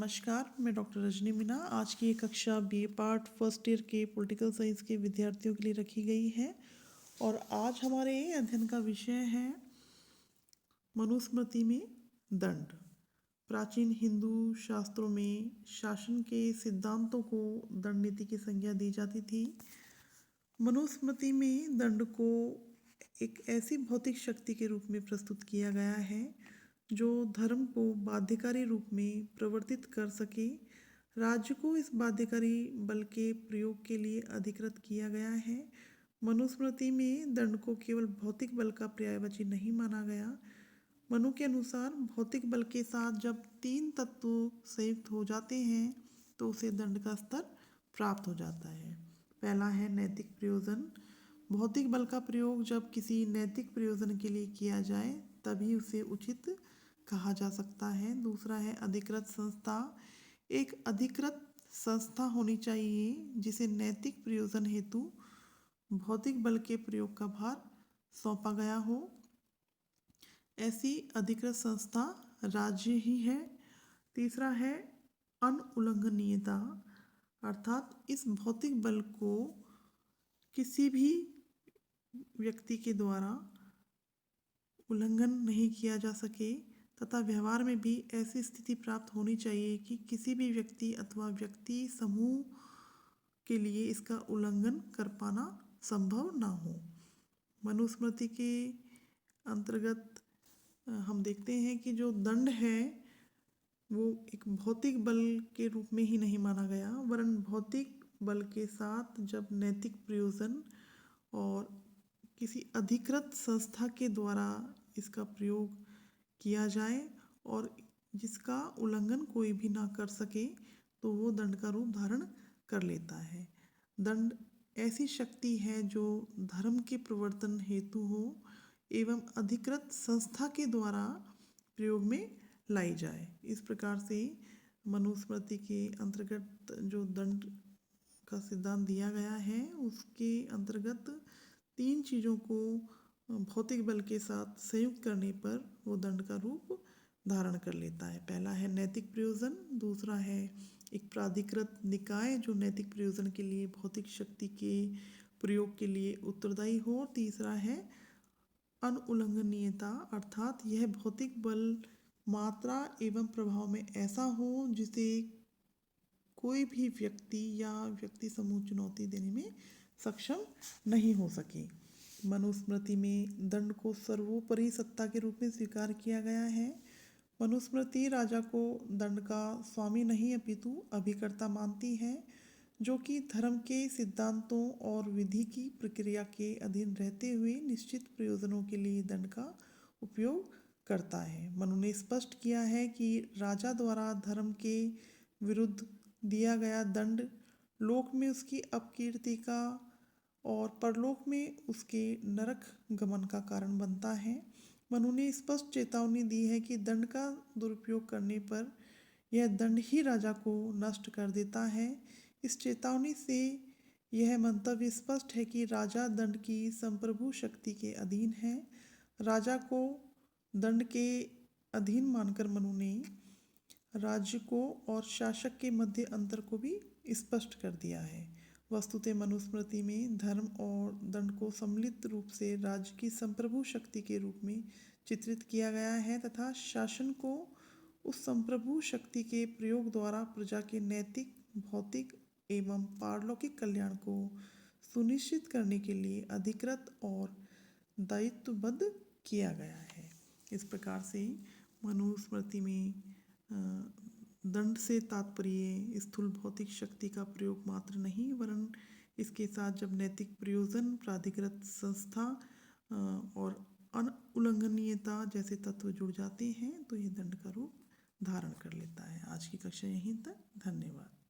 नमस्कार, मैं डॉक्टर रजनी मीना। आज की ये कक्षा बीए पार्ट फर्स्ट ईयर के पॉलिटिकल साइंस के विद्यार्थियों के लिए रखी गई है और आज हमारे अध्ययन का विषय है मनुस्मृति में दंड। प्राचीन हिंदू शास्त्रों में शासन के सिद्धांतों को दंड नीति की संज्ञा दी जाती थी। मनुस्मृति में दंड को एक ऐसी भौतिक शक्ति के रूप में प्रस्तुत किया गया है जो धर्म को बाध्यकारी रूप में प्रवर्तित कर सके। राज्य को इस बाध्यकारी बल के प्रयोग के लिए अधिकृत किया गया है। मनुस्मृति में दंड को केवल भौतिक बल का पर्यायवाची नहीं माना गया। मनु के अनुसार भौतिक बल के साथ जब 3 तत्व संयुक्त हो जाते हैं तो उसे दंड का स्तर प्राप्त हो जाता है। पहला है नैतिक प्रयोजन। भौतिक बल का प्रयोग जब किसी नैतिक प्रयोजन के लिए किया जाए तभी उसे उचित कहा जा सकता है। दूसरा है अधिकृत संस्था। एक अधिकृत संस्था होनी चाहिए जिसे नैतिक प्रयोजन हेतु भौतिक बल के प्रयोग का भार सौंपा गया हो। ऐसी अधिकृत संस्था राज्य ही है। तीसरा है अनुउल्लंघनीयता, अर्थात इस भौतिक बल को किसी भी व्यक्ति के द्वारा उल्लंघन नहीं किया जा सके तथा व्यवहार में भी ऐसी स्थिति प्राप्त होनी चाहिए कि किसी भी व्यक्ति अथवा व्यक्ति समूह के लिए इसका उल्लंघन कर पाना संभव ना हो। मनुस्मृति के अंतर्गत हम देखते हैं कि जो दंड है वो एक भौतिक बल के रूप में ही नहीं माना गया, वरन भौतिक बल के साथ जब नैतिक प्रयोजन और किसी अधिकृत संस्था के द्वारा इसका प्रयोग किया जाए और जिसका उल्लंघन कोई भी ना कर सके तो वो दंड का रूप धारण कर लेता है। दंड ऐसी शक्ति है जो धर्म के प्रवर्तन हेतु हो एवं अधिकृत संस्था के द्वारा प्रयोग में लाई जाए। इस प्रकार से मनुस्मृति के अंतर्गत जो दंड का सिद्धांत दिया गया है उसके अंतर्गत 3 चीज़ों को भौतिक बल के साथ संयुक्त करने पर वो दंड का रूप धारण कर लेता है। पहला है नैतिक प्रयोजन। दूसरा है एक प्राधिकृत निकाय जो नैतिक प्रयोजन के लिए भौतिक शक्ति के प्रयोग के लिए उत्तरदायी हो। तीसरा है अनुउल्लंघनीयता, अर्थात यह भौतिक बल मात्रा एवं प्रभाव में ऐसा हो जिसे कोई भी व्यक्ति या व्यक्ति समूह चुनौती देने में सक्षम नहीं हो सके। मनुस्मृति में दंड को सर्वोपरि सत्ता के रूप में स्वीकार किया गया है। मनुस्मृति राजा को दंड का स्वामी नहीं अपितु अभिकर्ता मानती है जो कि धर्म के सिद्धांतों और विधि की प्रक्रिया के अधीन रहते हुए निश्चित प्रयोजनों के लिए दंड का उपयोग करता है। मनु ने स्पष्ट किया है कि राजा द्वारा धर्म के विरुद्ध दिया गया दंड लोक में उसकी अपकीर्ति का और परलोक में उसके नरक गमन का कारण बनता है। मनु ने स्पष्ट चेतावनी दी है कि दंड का दुरुपयोग करने पर यह दंड ही राजा को नष्ट कर देता है। इस चेतावनी से यह मंतव्य स्पष्ट है कि राजा दंड की संप्रभु शक्ति के अधीन है। राजा को दंड के अधीन मानकर मनु ने राज्य को और शासक के मध्य अंतर को भी स्पष्ट कर दिया है। वस्तुतः मनुस्मृति में धर्म और दंड को सम्मिलित रूप से राज्य की संप्रभु शक्ति के रूप में चित्रित किया गया है तथा शासन को उस संप्रभु शक्ति के प्रयोग द्वारा प्रजा के नैतिक, भौतिक एवं पारलौकिक कल्याण को सुनिश्चित करने के लिए अधिकृत और दायित्वबद्ध किया गया है। इस प्रकार से मनुस्मृति में दंड से तात्पर्य स्थूल भौतिक शक्ति का प्रयोग मात्र नहीं वरन इसके साथ जब नैतिक प्रयोजन, प्राधिकृत संस्था और अनुउल्लंघनीयता जैसे तत्व जुड़ जाते हैं तो ये दंड का रूप धारण कर लेता है। आज की कक्षा यहीं तक। धन्यवाद।